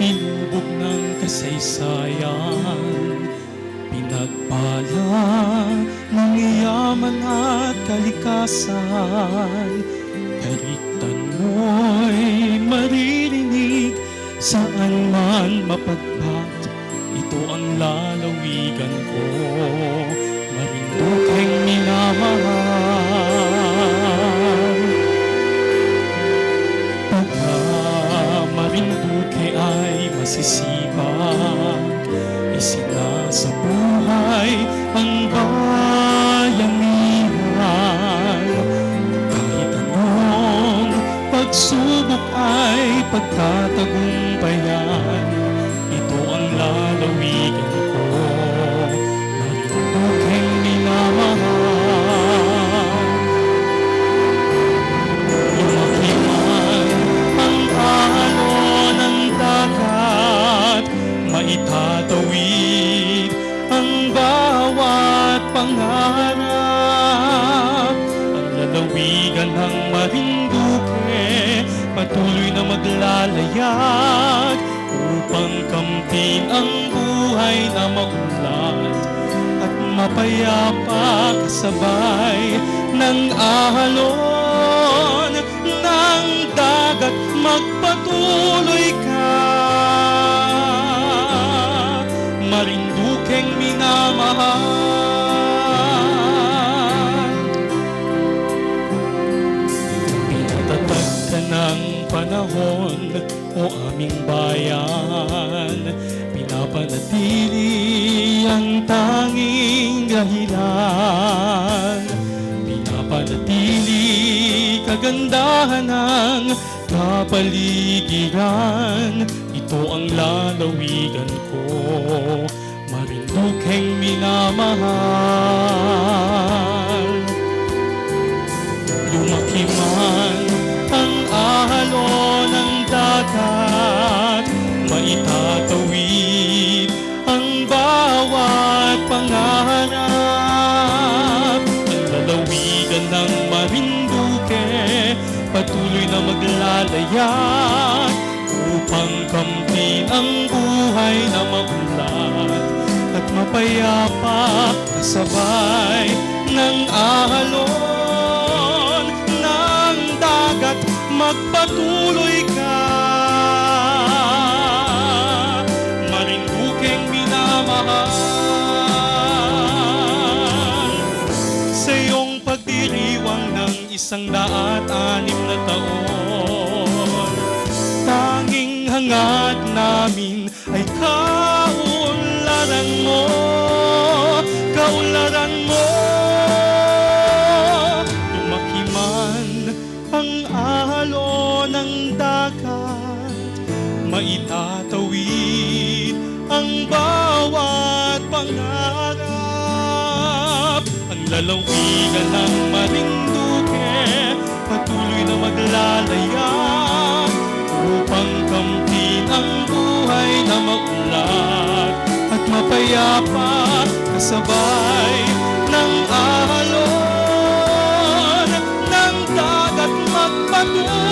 hinubog ng kasaysayan, pinagpala ng yaman at kalikasan. Kaligtan mo'y maririnig saan man mapagpat, ito ang lalawigan ko, Marindukeng minamahal. Pagka Marinduque ay masisipag, isinasabuhay ang bayanihan. Kahit anong pagsubok ay pagtatagumpayan, ito ang lalawigan ko, Marindukeng minamahal. Lumaki man ang alon ng dagat, maitatawid ang bawat pangarap. Ang lalawigan ng Marinduque patuloy na maglalayag upang kamtin ang buhay na maunlad at mapayapa kasabay ng alon ng dagat. Magpatuloy ka, Marindukeng minamahal. Pinatatag ka ng panahon, o aming bayan, pinapanatili ang tanging dahilan, pinapanatili kagandahan ng kapaligiran. Ito ang lalawigan ko, Marindukeng minamahal. Lumaki man ang alon ng dagat, maitatawid ang bawat pangarap. Ang lalawigan ng Marinduque patuloy na maglalayag upang kamtin ang buhay na maunlad at mapayapa kasabay ng alon ng dagat. Magpatuloy ka, Marindukeng minamahal. Sa iyong pagdiriwang ng 106 na taon, tanging hangad namin ay kaunlaran mo, kaunlaran mo. Lumaki man ang alon ng dagat, maitatawid ang bawat pangarap. Ang lalawigan ng Marinduque patuloy na maglalayag upang kamtin ang buhay na maunlad at mapayapa kasabay ng alon ng dagat. Magpatuloy